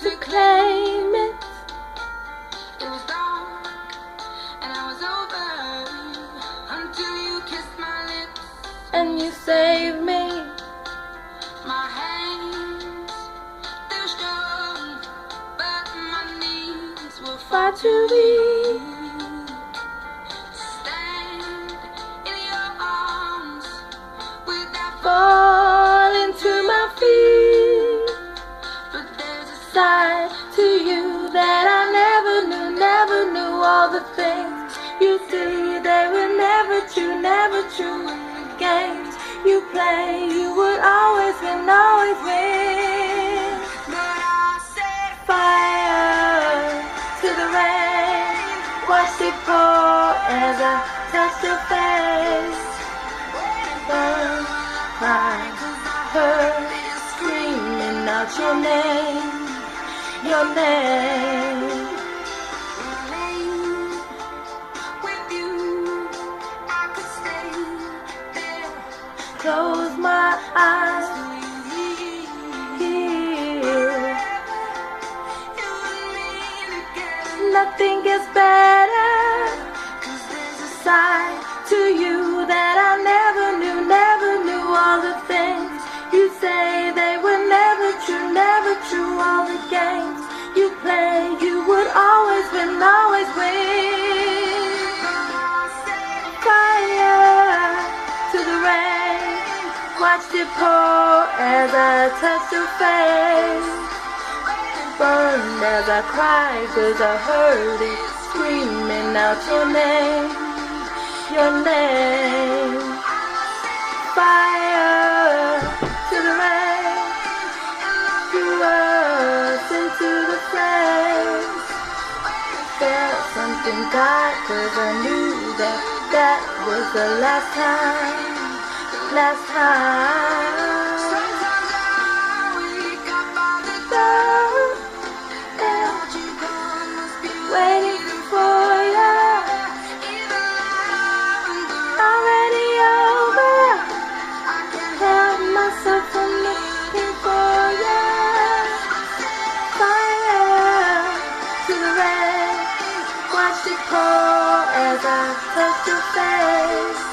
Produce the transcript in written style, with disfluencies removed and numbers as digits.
to claim it. It was dark and I was over until you kissed my lips and you saved me. My hands, they were strong, but my knees were far too weak. Stand in your arms without falling to my feet. But there's a side to you that I never knew. All the things you do, they were never true. Games you play, you would always win. But I set fire to the rain, watched it pour as I touched your face. Burn, cry, heard screaming out your name. Close my eyes, here. Nothing gets better. There's a side to you that I never knew. All the things you say, they were never true. All the games you play, you would always win. Fire to the rain, watched it pour as I touched your face. Burned as I cried, 'cause I heard it screaming out your name. Fire to the rain, threw us into the flames. Felt something die, 'cause I knew that was the last time. Waiting for you, already over. Held myself from looking for you. Fire to the rain, watched it pour as I touched your face.